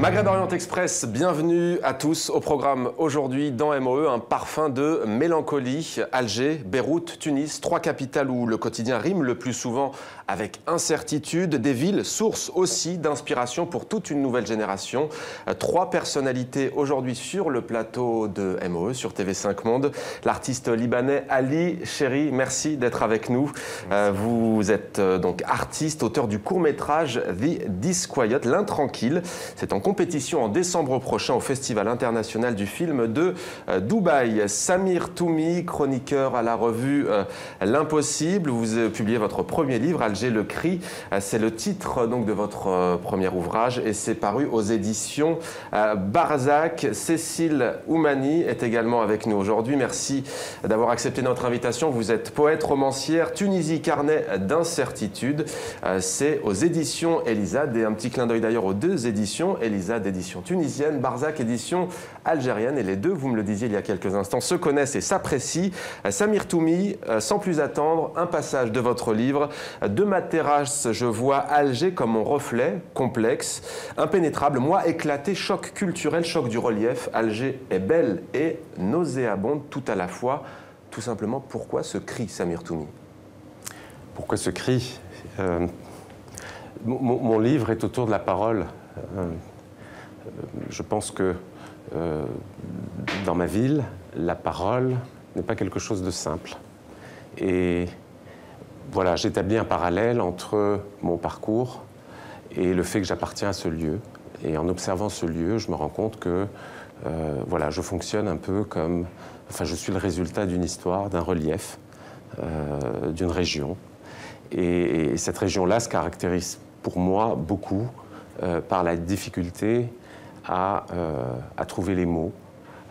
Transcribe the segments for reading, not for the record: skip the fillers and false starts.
Maghreb Orient Express, bienvenue à tous au programme aujourd'hui dans MOE, un parfum de mélancolie. Alger, Beyrouth, Tunis, trois capitales où le quotidien rime le plus souvent avec incertitude, des villes sources aussi d'inspiration pour toute une nouvelle génération. Trois personnalités aujourd'hui sur le plateau de MOE sur TV5 Monde. L'artiste libanais Ali Chéri, merci d'être avec nous. Vous êtes donc artiste, auteur du court-métrage The Disquiet, l'intranquille. C'est en compétition en décembre prochain au Festival international du film de Dubaï. Samir Toumi, chroniqueur à la revue L'Impossible. Vous publiez votre premier livre, Alger le cri. C'est le titre donc de votre premier ouvrage et c'est paru aux éditions Barzac. Cécile Oumani est également avec nous aujourd'hui. Merci d'avoir accepté notre invitation. Vous êtes poète, romancière, Tunisie, carnet d'incertitude. C'est aux éditions Elisade et un petit clin d'œil d'ailleurs aux deux éditions, Elisade édition tunisienne, Barzac édition algérienne. Et les deux, vous me le disiez il y a quelques instants, se connaissent et s'apprécient. Samir Toumi, sans plus attendre, un passage de votre livre. De ma terrasse, je vois Alger comme mon reflet, complexe, impénétrable, moi éclaté, choc culturel, choc du relief. Alger est belle et nauséabonde tout à la fois. Tout simplement, pourquoi ce cri, Samir Toumi? Pourquoi ce cri? Mon livre est autour de la parole. Je pense que dans ma ville, la parole n'est pas quelque chose de simple. Et voilà, j'établis un parallèle entre mon parcours et le fait que j'appartiens à ce lieu. Et en observant ce lieu, je me rends compte que voilà, je fonctionne un peu comme... Enfin, je suis le résultat d'une histoire, d'un relief, d'une région. Et cette région-là se caractérise pour moi beaucoup par la difficulté à trouver les mots,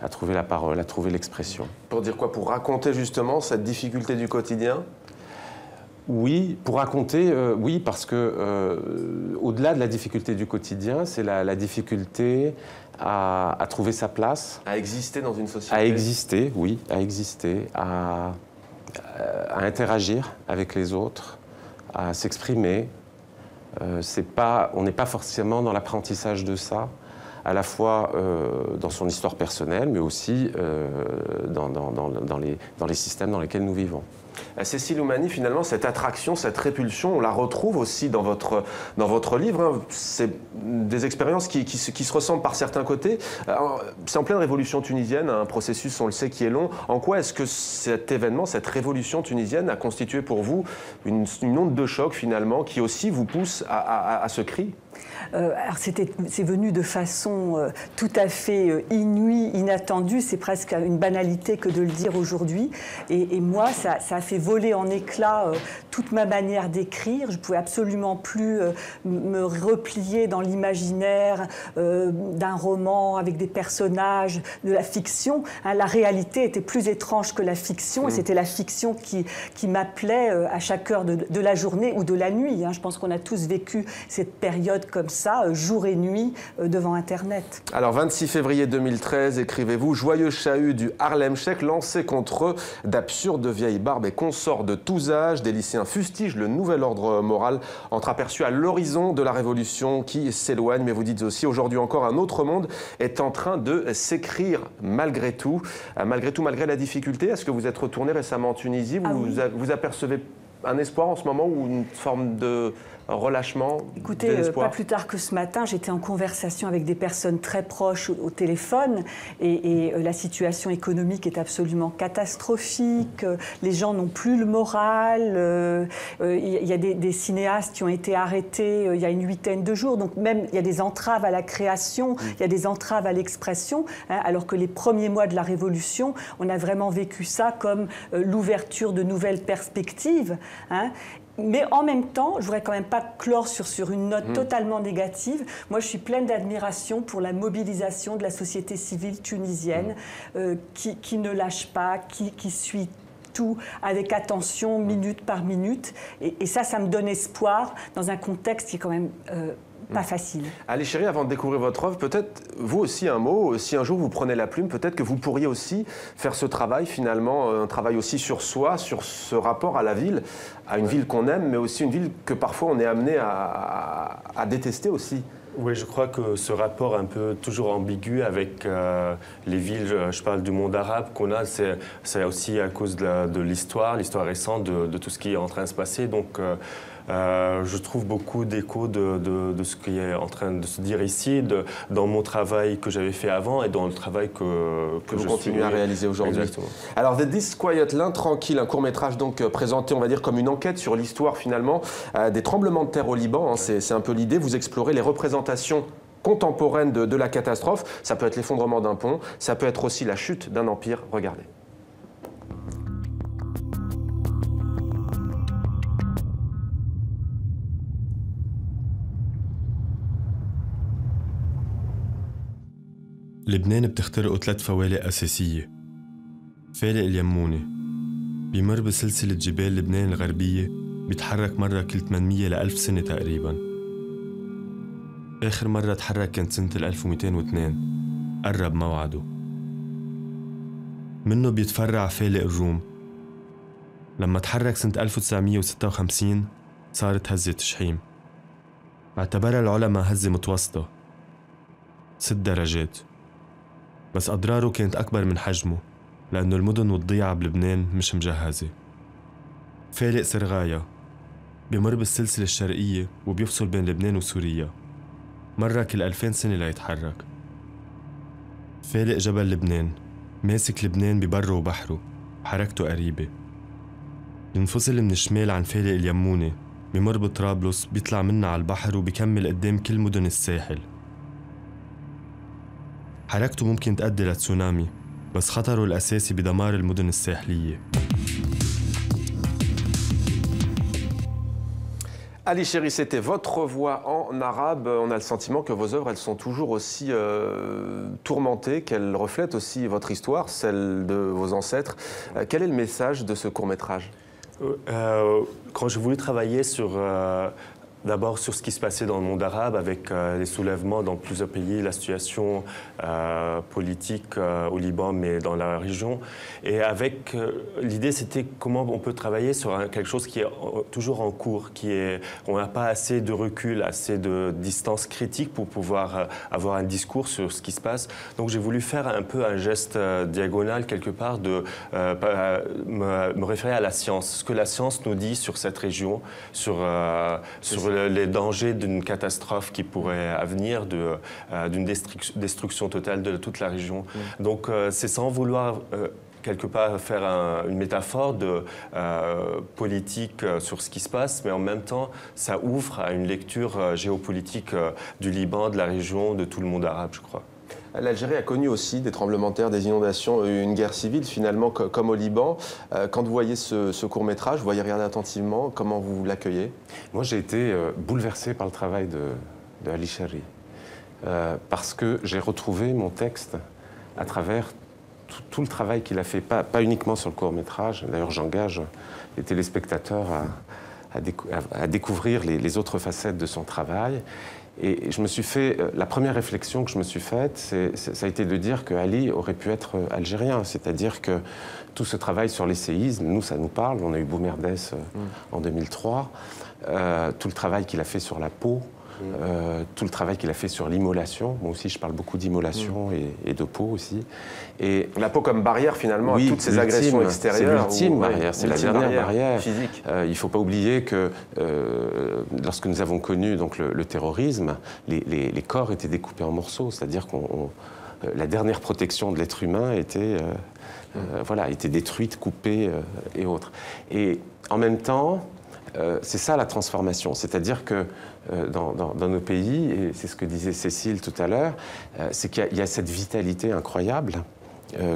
à trouver la parole, à trouver l'expression. Pour dire quoi? Pour raconter justement cette difficulté du quotidien? Oui, pour raconter, oui, parce que au-delà de la difficulté du quotidien, c'est la difficulté à trouver sa place. À exister dans une société. À exister, oui, à exister, à interagir avec les autres, à s'exprimer. On n'est pas forcément dans l'apprentissage de ça, à la fois dans son histoire personnelle, mais aussi dans les systèmes dans lesquels nous vivons. Cécile Oumani, finalement, cette attraction, cette répulsion, on la retrouve aussi dans votre livre. Hein. C'est des expériences qui se ressemblent par certains côtés. C'est en pleine révolution tunisienne, un processus, on le sait, qui est long. En quoi est-ce que cet événement, cette révolution tunisienne a constitué pour vous une onde de choc, finalement, qui aussi vous pousse à ce cri? Alors c'est venu de façon tout à fait inouïe, inattendue. C'est presque une banalité que de le dire aujourd'hui. Et moi, ça a fait voler en éclats toute ma manière d'écrire. Je ne pouvais absolument plus me replier dans l'imaginaire d'un roman avec des personnages, de la fiction. Hein, la réalité était plus étrange que la fiction. Et c'était la fiction qui m'appelait à chaque heure de la journée ou de la nuit. Hein. Je pense qu'on a tous vécu cette période comme ça, jour et nuit, devant Internet. Alors, 26 février 2013, écrivez-vous, joyeux chahut du Harlem Shake lancé contre eux d'absurdes vieilles barbes et consorts de tous âges. Des lycéens fustigent le nouvel ordre moral, entreaperçu à l'horizon de la révolution qui s'éloigne. Mais vous dites aussi, aujourd'hui encore, un autre monde est en train de s'écrire malgré tout. Malgré la difficulté. Est-ce que vous êtes retourné récemment en Tunisie? Vous apercevez un espoir en ce moment ou une forme de relâchement? Écoutez, pas plus tard que ce matin, j'étais en conversation avec des personnes très proches au téléphone et la situation économique est absolument catastrophique. Les gens n'ont plus le moral. Il y a des cinéastes qui ont été arrêtés il y a une huitaine de jours. Donc même, il y a des entraves à la création, il y a des entraves à l'expression, hein, alors que les premiers mois de la Révolution, on a vraiment vécu ça comme l'ouverture de nouvelles perspectives. Hein. Mais en même temps, je ne voudrais quand même pas clore sur une note totalement négative. Moi, je suis pleine d'admiration pour la mobilisation de la société civile tunisienne qui ne lâche pas, qui suit tout avec attention, minute par minute. Et ça me donne espoir dans un contexte qui est quand même pas facile. Ali Chéri, avant de découvrir votre œuvre, peut-être vous aussi un mot, si un jour vous prenez la plume, peut-être que vous pourriez aussi faire ce travail finalement, un travail aussi sur soi, sur ce rapport à la ville, à une ville qu'on aime, mais aussi une ville que parfois on est amené à détester aussi. Oui, je crois que ce rapport un peu toujours ambigu avec les villes, je parle du monde arabe qu'on a, c'est aussi à cause de l'histoire récente, de tout ce qui est en train de se passer. Donc, je trouve beaucoup d'échos de ce qui est en train de se dire ici, dans mon travail que j'avais fait avant et dans le travail que vous continuez à réaliser aujourd'hui. Exactement. Alors, The Disquiet, l'intranquille, un court-métrage donc présenté, on va dire, comme une enquête sur l'histoire finalement des tremblements de terre au Liban. Hein, c'est un peu l'idée. Vous explorez les représentations contemporaines de la catastrophe. Ça peut être l'effondrement d'un pont, ça peut être aussi la chute d'un empire. Regardez. لبنان بتخترقه 3 فوالق أساسية. فالق اليموني بيمر بسلسلة جبال لبنان الغربية بيتحرك مرة كل 800 ل 1000 سنة تقريباً. آخر مرة تحرك كانت سنة 1202. قرب موعده. منه بيتفرع فالق الروم. لما تحرك سنة 1956 صارت هزة شحيم. اعتبرها العلماء هزة متوسطة 6 درجات. بس أضراره كانت أكبر من حجمه لأنه المدن والضيعة بلبنان مش مجهزة. فالق سرغايا بيمر بالسلسلة الشرقية وبيفصل بين لبنان وسوريا مرة كل 2000 سنة ليتحرك. فالق جبل لبنان ماسك لبنان ببره وبحره حركته قريبة. بينفصل من الشمال عن فالق اليموني بيمر بطرابلس بيطلع منها على البحر وبيكمل قدام كل مدن الساحل. حركته ممكن تؤدي لتسونامي بس خطره الأساسي بدمار المدن الساحلية. Ali Chéri, c'était votre voix en arabe. On a le sentiment que vos œuvres, elles sont toujours aussi tourmentées, qu'elles reflètent aussi votre histoire, celle de vos ancêtres. Quel est le message de ce court-métrage ? Quand j'ai voulu travailler d'abord sur ce qui se passait dans le monde arabe, avec les soulèvements dans plusieurs pays, la situation politique au Liban, mais dans la région. Et avec l'idée, c'était comment on peut travailler sur quelque chose qui est toujours en cours, on n'a pas assez de recul, assez de distance critique pour pouvoir avoir un discours sur ce qui se passe. Donc j'ai voulu faire un peu un geste diagonal quelque part, de me référer à la science, ce que la science nous dit sur cette région, sur les dangers d'une catastrophe qui pourrait advenir, d'une destruction totale de toute la région. Donc c'est sans vouloir quelque part faire une métaphore de politique sur ce qui se passe, mais en même temps, ça ouvre à une lecture géopolitique du Liban, de la région, de tout le monde arabe, je crois. L'Algérie a connu aussi des tremblements de terre, des inondations, une guerre civile finalement comme au Liban. Quand vous voyez ce court-métrage, vous voyez regarder attentivement, comment vous l'accueillez ? Moi, j'ai été bouleversé par le travail de Ali Chéri. Parce que j'ai retrouvé mon texte à travers tout le travail qu'il a fait, pas uniquement sur le court-métrage. D'ailleurs, j'engage les téléspectateurs à découvrir les autres facettes de son travail. Et je me suis fait, la première réflexion que je me suis faite, ça a été de dire que Ali aurait pu être algérien. C'est-à-dire que tout ce travail sur les séismes, nous, ça nous parle. On a eu Boumerdès en 2003. Tout le travail qu'il a fait sur la peau, tout le travail qu'il a fait sur l'immolation. Moi aussi, je parle beaucoup d'immolation et de peau aussi. Et la peau comme barrière, finalement, à toutes ces agressions extérieures. C'est l'ultime barrière, c'est la dernière barrière. Physique. Il ne faut pas oublier que lorsque nous avons connu donc, le terrorisme, les corps étaient découpés en morceaux. C'est-à-dire que la dernière protection de l'être humain était détruite, coupée et autres. Et en même temps, c'est ça la transformation. C'est-à-dire que dans nos pays, et c'est ce que disait Cécile tout à l'heure, c'est qu'il y a cette vitalité incroyable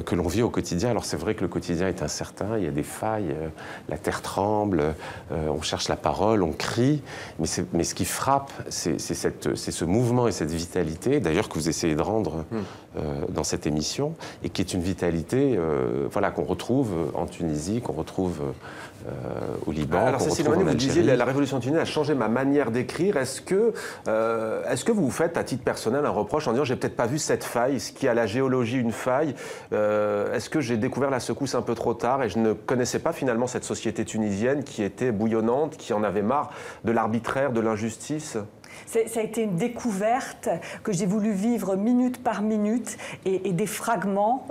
que l'on vit au quotidien. Alors c'est vrai que le quotidien est incertain, il y a des failles, la terre tremble, on cherche la parole, on crie, mais ce qui frappe, c'est ce mouvement et cette vitalité, d'ailleurs que vous essayez de rendre dans cette émission, et qui est une vitalité qu'on retrouve en Tunisie, qu'on retrouve au Liban. Alors Cécile Omani, vous disiez la révolution tunisienne a changé ma manière d'écrire. Est-ce que vous vous faites à titre personnel un reproche en disant j'ai peut-être pas vu cette faille, ce qui a la géologie une faille, est-ce que j'ai découvert la secousse un peu trop tard et je ne connaissais pas finalement cette société tunisienne qui était bouillonnante, qui en avait marre de l'arbitraire, de l'injustice? Ça a été une découverte que j'ai voulu vivre minute par minute et des fragments.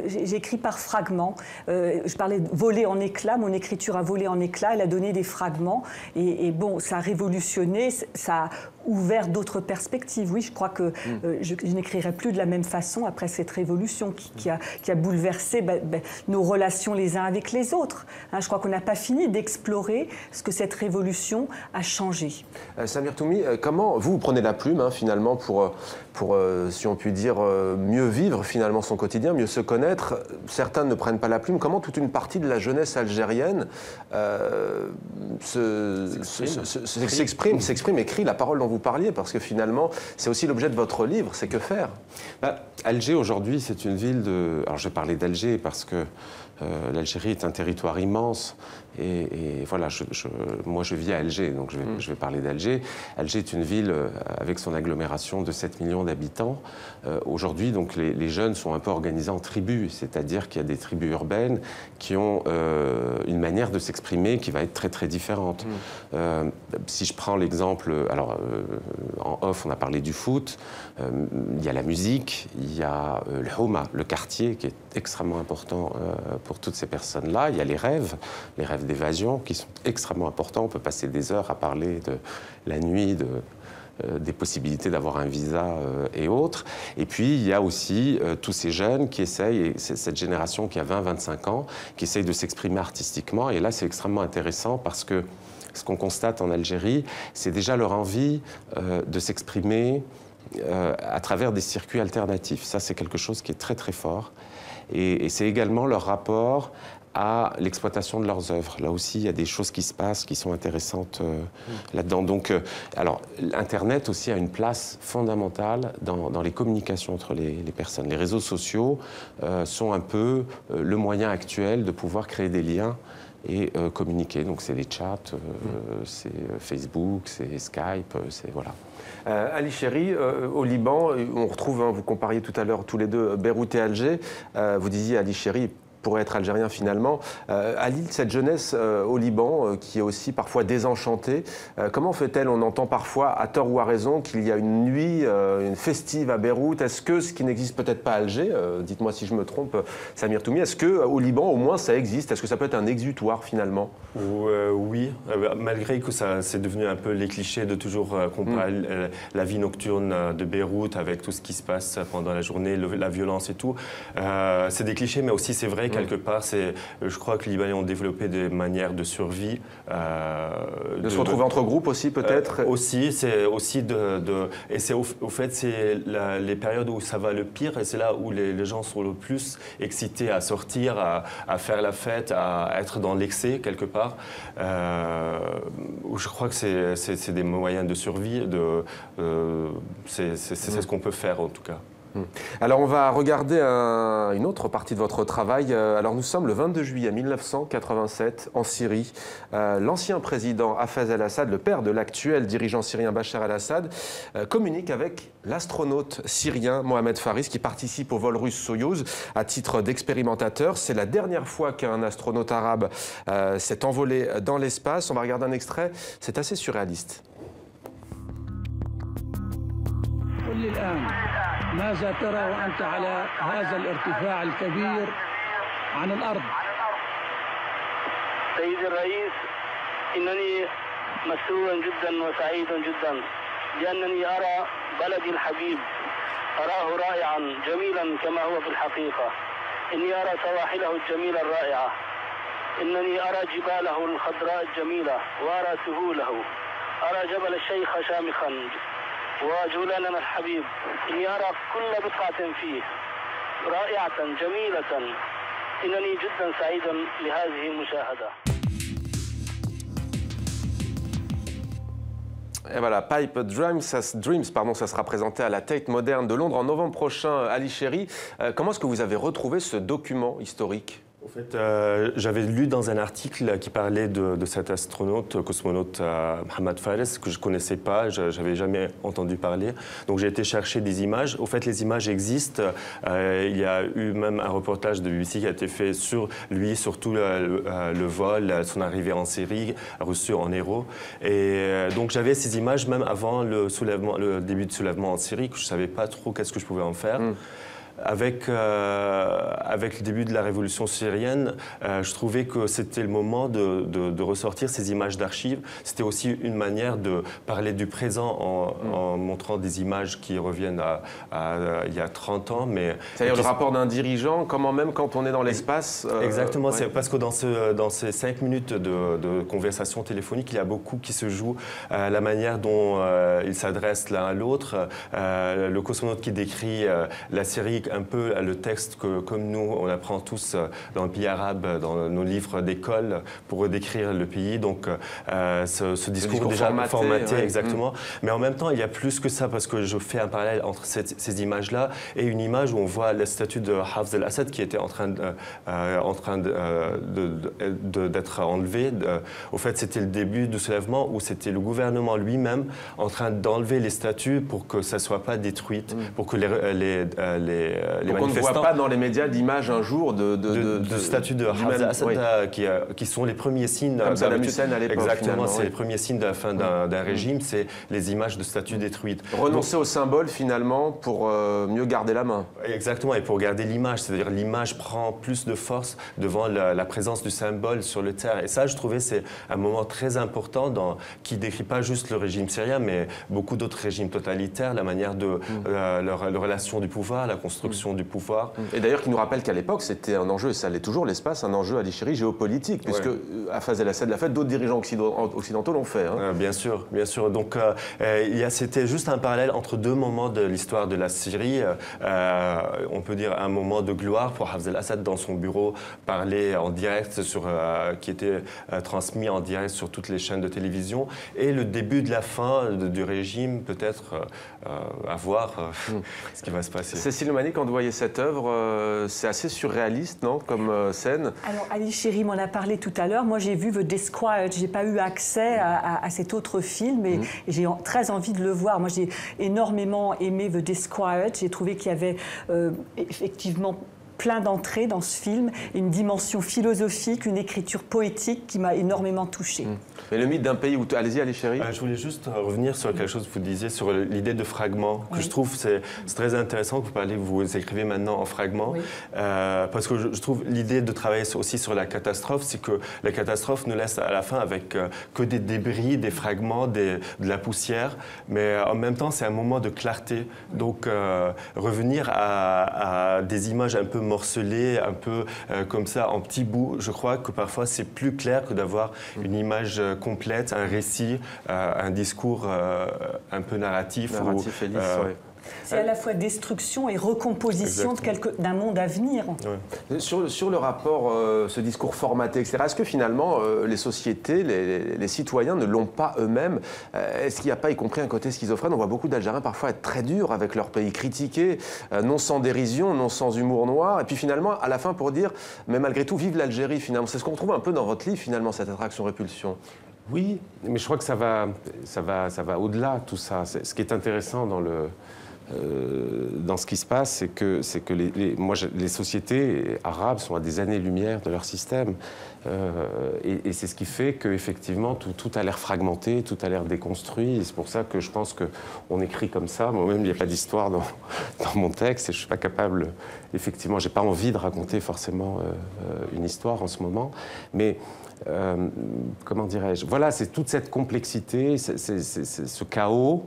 J'écris par fragments. Je parlais de voler en éclats. Mon écriture a volé en éclats. Elle a donné des fragments. Et bon, ça a révolutionné. Ça a ouvert d'autres perspectives. Oui, je crois que je n'écrirai plus de la même façon après cette révolution qui a bouleversé nos relations les uns avec les autres. Hein, je crois qu'on n'a pas fini d'explorer ce que cette révolution a changé. Samir Toumi, comment vous prenez la plume finalement pour si on peut dire, mieux vivre finalement son quotidien, mieux se connaître? Certains ne prennent pas la plume. Comment toute une partie de la jeunesse algérienne s'exprime, écrit la parole dont vous parliez? Parce que finalement, c'est aussi l'objet de votre livre, c'est que faire? Alger aujourd'hui, c'est une ville de... Alors je vais parler d'Alger parce que l'Algérie est un territoire immense et voilà, moi je vis à Alger, donc je vais parler d'Alger. Alger est une ville avec son agglomération de 7 millions d'habitants. Aujourd'hui, donc les jeunes sont un peu organisés en tribus, c'est-à-dire qu'il y a des tribus urbaines qui ont une manière de s'exprimer qui va être très très différente. Si je prends l'exemple, alors en off on a parlé du foot, il y a la musique, il y a le houma, le quartier qui est extrêmement important pour toutes ces personnes-là. Il y a les rêves d'évasion qui sont extrêmement importants. On peut passer des heures à parler de la nuit, des possibilités d'avoir un visa et autres. Et puis, il y a aussi tous ces jeunes qui essayent, et cette génération qui a 20-25 ans, qui essayent de s'exprimer artistiquement. Et là, c'est extrêmement intéressant parce que ce qu'on constate en Algérie, c'est déjà leur envie de s'exprimer à travers des circuits alternatifs. Ça, c'est quelque chose qui est très, très fort. Et c'est également leur rapport à l'exploitation de leurs œuvres. Là aussi, il y a des choses qui se passent, qui sont intéressantes là-dedans. Donc, alors, Internet aussi a une place fondamentale dans les communications entre les personnes. Les réseaux sociaux sont un peu le moyen actuel de pouvoir créer des liens et communiquer. Donc, c'est les chats, c'est Facebook, c'est Skype, c'est voilà. Ali Chéri, au Liban, on retrouve, vous compariez tout à l'heure tous les deux Beyrouth et Alger. Vous disiez Ali Chéri pourrait être algérien finalement. Ali, cette jeunesse au Liban, qui est aussi parfois désenchantée, comment fait-elle? On entend parfois, à tort ou à raison, qu'il y a une nuit une festive à Beyrouth. Est-ce que ce qui n'existe peut-être pas à Alger, dites-moi si je me trompe, Samir Toumi, est-ce qu'au Liban, au moins, ça existe? Est-ce que ça peut être un exutoire finalement? Oui, malgré que c'est devenu un peu les clichés de toujours comparer la vie nocturne de Beyrouth avec tout ce qui se passe pendant la journée, la violence et tout. C'est des clichés, mais aussi c'est vrai quelque part, je crois que les Libanais ont développé des manières de survie. De se retrouver entre groupes aussi, peut-être aussi, c'est aussi et c'est au fait, c'est les périodes où ça va le pire, et c'est là où les gens sont le plus excités à sortir, à faire la fête, à être dans l'excès, quelque part. Je crois que c'est des moyens de survie, c'est ce qu'on peut faire, en tout cas. Alors on va regarder une autre partie de votre travail. Alors nous sommes le 22 juillet 1987 en Syrie. L'ancien président Hafez el-Assad, le père de l'actuel dirigeant syrien Bachar el-Assad, communique avec l'astronaute syrien Mohamed Faris qui participe au vol russe Soyouz à titre d'expérimentateur. C'est la dernière fois qu'un astronaute arabe s'est envolé dans l'espace. On va regarder un extrait, c'est assez surréaliste. ماذا ترى وأنت على هذا الارتفاع الكبير عن الأرض؟ سيدي الرئيس، إنني مسرور جدا وسعيد جدا لأنني أرى بلدي الحبيب، أراه رائعا جميلا كما هو في الحقيقة. إني أرى سواحله الجميلة الرائعة، إنني أرى جباله الخضراء الجميلة وأرى سهوله، أرى جبل الشيخ شامخا وجولاننا الحبيب. إني أرى كل بقعة فيه رائعة جميلة. إنني جدا سعيد لهذه المشاهدة. Et voilà, Pipe Dreams, ça sera présenté à la Tate Moderne de Londres en novembre prochain. Ali Chéri, comment est-ce que vous avez retrouvé ce document historique? En fait, j'avais lu dans un article qui parlait de cet astronaute, cosmonaute Mohamed Fares, que je ne connaissais pas, je n'avais jamais entendu parler. Donc j'ai été chercher des images. Au fait, les images existent. Il y a eu même un reportage de BBC qui a été fait sur lui, sur tout le vol, son arrivée en Syrie, reçu en héros. Et donc j'avais ces images même avant le début du soulèvement en Syrie, que je ne savais pas trop qu'est-ce que je pouvais en faire. Avec le début de la révolution syrienne, je trouvais que c'était le moment de ressortir ces images d'archives. C'était aussi une manière de parler du présent en montrant des images qui reviennent à il y a 30 ans. C'est-à-dire le rapport d'un dirigeant, comment même quand on est dans l'espace... Exactement, c'est parce que dans ces 5 minutes de conversation téléphonique, il y a beaucoup qui se joue, la manière dont ils s'adressent l'un à l'autre, le cosmonaute qui décrit la Syrie un peu le texte que, comme nous, on apprend tous dans le pays arabe, dans nos livres d'école, pour décrire le pays. Donc, ce discours déjà formaté exactement. Mais en même temps, il y a plus que ça, parce que je fais un parallèle entre ces images-là et une image où on voit la statue de Hafez el-Assad qui était en train d'être enlevée. Au fait, c'était le début du soulèvement où c'était le gouvernement lui-même en train d'enlever les statues pour que ça ne soit pas détruite, pour que les donc on ne voit pas dans les médias d'image un jour de statues de Hafez el-Assad qui sont les premiers signes... Comme Saddam Hussein à l'époque. Exactement, c'est les premiers signes de la fin d'un régime, c'est les images de statues détruites. Renoncer au symbole finalement pour mieux garder la main. Exactement, et pour garder l'image, c'est-à-dire l'image prend plus de force devant la présence du symbole sur le terrain. Et ça, je trouvais, c'est un moment très important qui ne décrit pas juste le régime syrien, mais beaucoup d'autres régimes totalitaires, la manière de leur relation du pouvoir, la construction du pouvoir. Et d'ailleurs, qui nous rappelle qu'à l'époque, c'était un enjeu, et ça l'est toujours, l'espace, un enjeu à l'Ichérie géopolitique, puisque Hafez el-Assad l'a fait, d'autres dirigeants occidentaux l'ont fait. Bien sûr, bien sûr. Donc, c'était juste un parallèle entre deux moments de l'histoire de la Syrie. On peut dire un moment de gloire pour Hafez el-Assad dans son bureau, parler en direct, qui était transmis en direct sur toutes les chaînes de télévision, et le début de la fin du régime, peut-être à voir ce qui va se passer. Cécile Lemani, quand vous voyez cette œuvre, c'est assez surréaliste, non, comme scène? Alors, Ali Chéri m'en a parlé tout à l'heure. Moi, j'ai vu The Disquiet. Je n'ai pas eu accès à cet autre film et j'ai très envie de le voir. Moi, j'ai énormément aimé The Disquiet. J'ai trouvé qu'il y avait effectivement plein d'entrées dans ce film, une dimension philosophique, une écriture poétique qui m'a énormément touchée. Mais le mythe d'un pays où... Allez-y, Ali Chéri. Je voulais juste revenir sur quelque chose que vous disiez, sur l'idée de fragments, que je trouve c'est très intéressant que vous écrivez maintenant en fragments, parce que je trouve l'idée de travailler aussi sur la catastrophe, c'est que la catastrophe nous laisse à la fin avec que des débris, des fragments, de la poussière, mais en même temps c'est un moment de clarté. Donc revenir à des images un peu morcelées, un peu comme ça, en petits bouts, je crois que parfois c'est plus clair que d'avoir une image complète, un récit, un discours un peu narratif. Et lisse, C'est à la fois destruction et recomposition d'un monde à venir. Sur le rapport, ce discours formaté, etc., est-ce que finalement les sociétés, les citoyens ne l'ont pas eux-mêmes? Est-ce qu'il n'y a pas, y compris un côté schizophrène? On voit beaucoup d'Algériens parfois être très durs avec leur pays, critiqués, non sans dérision, non sans humour noir, et puis finalement, à la fin, pour dire, mais malgré tout, vive l'Algérie, finalement. C'est ce qu'on trouve un peu dans votre livre, finalement, cette attraction-répulsion. Oui, mais je crois que ça va au-delà de tout ça. Ce qui est intéressant dans ce qui se passe, c'est que les sociétés arabes sont à des années-lumière de leur système. Et c'est ce qui fait qu'effectivement, tout a l'air fragmenté, tout a l'air déconstruit. Et c'est pour ça que je pense qu'on écrit comme ça. Moi-même, il n'y a pas d'histoire dans mon texte et je ne suis pas capable, effectivement, je n'ai pas envie de raconter forcément une histoire en ce moment. Mais comment dirais-je? Voilà, c'est toute cette complexité, ce chaos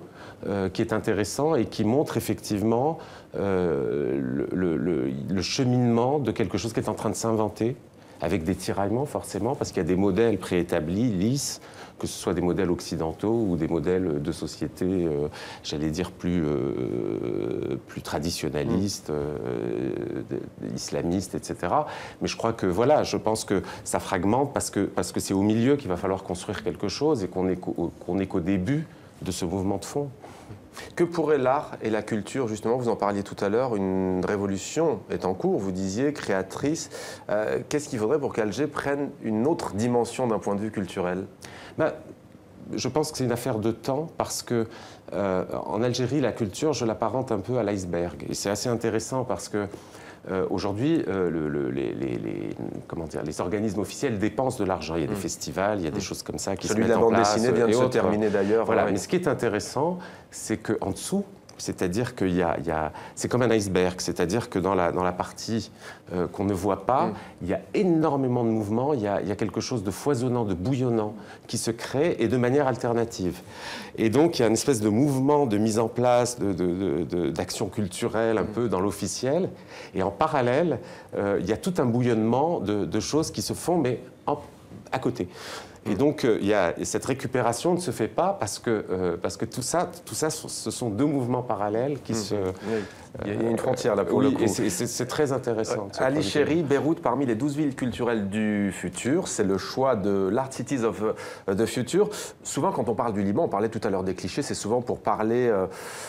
qui est intéressant et qui montre effectivement le cheminement de quelque chose qui est en train de s'inventer, avec des tiraillements forcément, parce qu'il y a des modèles préétablis, lisses, que ce soit des modèles occidentaux ou des modèles de société, j'allais dire, plus traditionnalistes, islamistes, etc. Mais je crois que, voilà, je pense que ça fragmente parce que c'est au milieu qu'il va falloir construire quelque chose et qu'on est qu'au début de ce mouvement de fond. Que pourrait l'art et la culture, justement, vous en parliez tout à l'heure, une révolution est en cours, vous disiez, créatrice. Qu'est-ce qu'il faudrait pour qu'Alger prenne une autre dimension d'un point de vue culturel? Je pense que c'est une affaire de temps parce que en Algérie, la culture, je l'apparente un peu à l'iceberg. Et c'est assez intéressant parce que aujourd'hui, les organismes officiels dépensent de l'argent. Il y a des festivals, il y a des choses comme ça qui se mettent en place. Celui de la bande dessinée vient de se terminer d'ailleurs. Voilà. Mais ce qui est intéressant, c'est qu'en dessous, c'est-à-dire c'est comme un iceberg, c'est-à-dire que dans la partie qu'on ne voit pas, il y a énormément de mouvements, il y a quelque chose de foisonnant, de bouillonnant qui se crée et de manière alternative. Et donc il y a une espèce de mouvement de mise en place d'action culturelle un peu dans l'officiel. Et en parallèle, il y a tout un bouillonnement de choses qui se font, mais à côté. Et donc, cette récupération ne se fait pas parce que tout ça, ce sont deux mouvements parallèles qui se... Il y a une frontière là pour le coup. Et c'est très intéressant. Ali Chéri, Beyrouth, parmi les 12 villes culturelles du futur, c'est le choix de l'Art Cities of the Future. Souvent, quand on parle du Liban, on parlait tout à l'heure des clichés, c'est souvent pour parler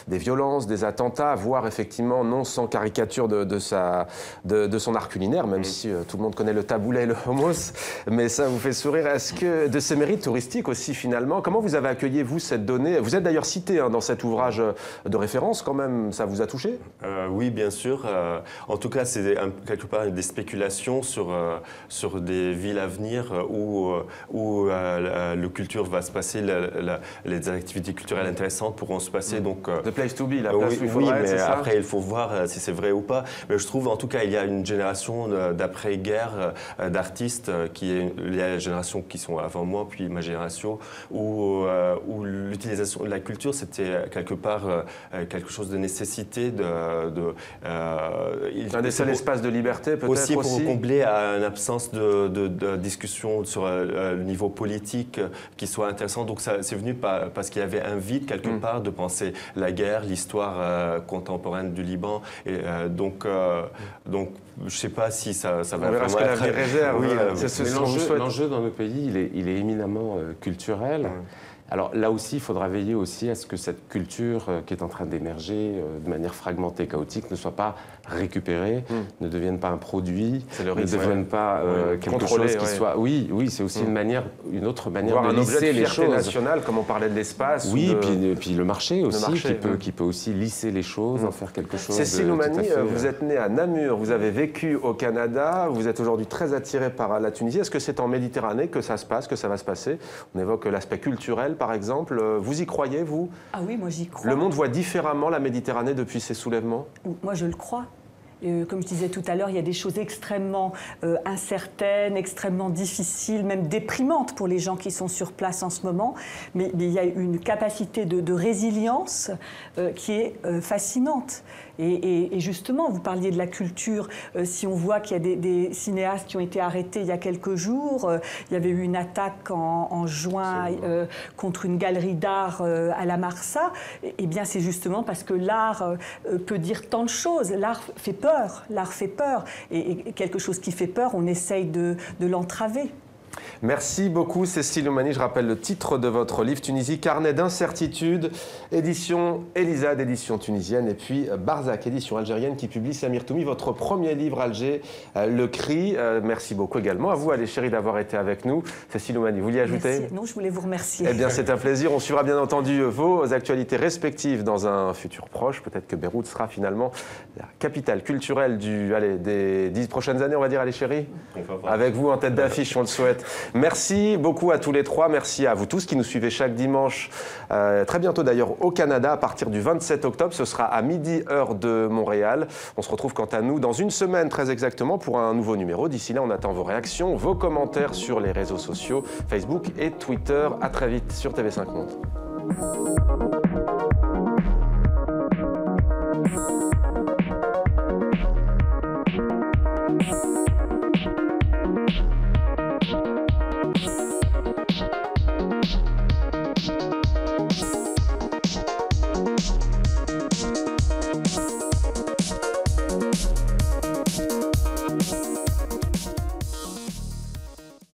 des violences, des attentats, voire effectivement, non sans caricature de son art culinaire, même si tout le monde connaît le taboulé et le hummus, mais ça vous fait sourire. Est-ce que de ses mérites touristiques aussi, finalement, comment vous avez accueilli, vous, cette donnée? Vous êtes d'ailleurs cité dans cet ouvrage de référence, quand même, ça vous a touché? Oui, bien sûr. En tout cas, c'est quelque part des spéculations sur des villes à venir où le culture va se passer, les activités culturelles intéressantes pourront se passer. Donc, The place to be, la place où il faudrait, oui, mais c'est ça? après, il faut voir si c'est vrai ou pas. Mais je trouve, en tout cas, il y a une génération d'après-guerre d'artistes il y a la génération qui sont avant moi, puis ma génération, où l'utilisation de la culture, c'était quelque part quelque chose de nécessité, un des seuls espaces de liberté, peut-être aussi. Pour combler à une absence de discussion sur le niveau politique qui soit intéressant. Donc c'est venu parce qu'il y avait un vide quelque part de penser la guerre, l'histoire contemporaine du Liban. Et donc je ne sais pas si ça va vraiment être... l'avenir réserve. Oui, l'enjeu dans nos pays, il est éminemment culturel. Alors là aussi, il faudra veiller aussi à ce que cette culture qui est en train d'émerger de manière fragmentée, chaotique, ne soit pas récupérée, ne devienne pas un produit, ne devienne pas quelque chose qui soit... Oui, c'est aussi une autre manière de lisser les choses. Voir un objet de fierté nationale, comme on parlait de l'espace. Oui, puis le marché aussi, qui peut aussi lisser les choses, en faire quelque chose. Cécile Oumani, vous êtes née à Namur, vous avez vécu au Canada, vous êtes aujourd'hui très attirée par la Tunisie. Est-ce que c'est en Méditerranée que ça se passe, que ça va se passer? On évoque l'aspect culturel, par exemple. Vous y croyez, vous? Ah oui, moi j'y crois. Le monde voit différemment la Méditerranée depuis ces soulèvements? Moi je le crois. Comme je disais tout à l'heure, il y a des choses extrêmement incertaines, extrêmement difficiles, même déprimantes pour les gens qui sont sur place en ce moment. Mais il y a une capacité de résilience qui est fascinante. Et justement, vous parliez de la culture. Si on voit qu'il y a des cinéastes qui ont été arrêtés il y a quelques jours, il y avait eu une attaque en juin contre une galerie d'art à la Marsa, eh bien c'est justement parce que l'art peut dire tant de choses. L'art fait peur, et quelque chose qui fait peur, on essaye de l'entraver. Merci beaucoup Cécile Oumani. Je rappelle le titre de votre livre Tunisie, Carnet d'incertitude, édition Elisade, édition tunisienne, et puis Barzac, édition algérienne, qui publie Samir Toumi, votre premier livre Alger, Le Cri. Merci beaucoup également à vous, Ali Chéri, d'avoir été avec nous. Cécile Oumani, vous vouliez ajouter? Merci. Non, je voulais vous remercier. Eh bien, c'est un plaisir. On suivra bien entendu vos actualités respectives dans un futur proche. Peut-être que Beyrouth sera finalement la capitale culturelle des 10 prochaines années, on va dire, Ali Chéri. Avec vous en tête d'affiche, on le souhaite. Merci beaucoup à tous les trois, merci à vous tous qui nous suivez chaque dimanche, très bientôt d'ailleurs au Canada, à partir du 27 octobre, ce sera à midi heure de Montréal. On se retrouve quant à nous dans une semaine très exactement pour un nouveau numéro. D'ici là, on attend vos réactions, vos commentaires sur les réseaux sociaux, Facebook et Twitter. À très vite sur TV5 Monde.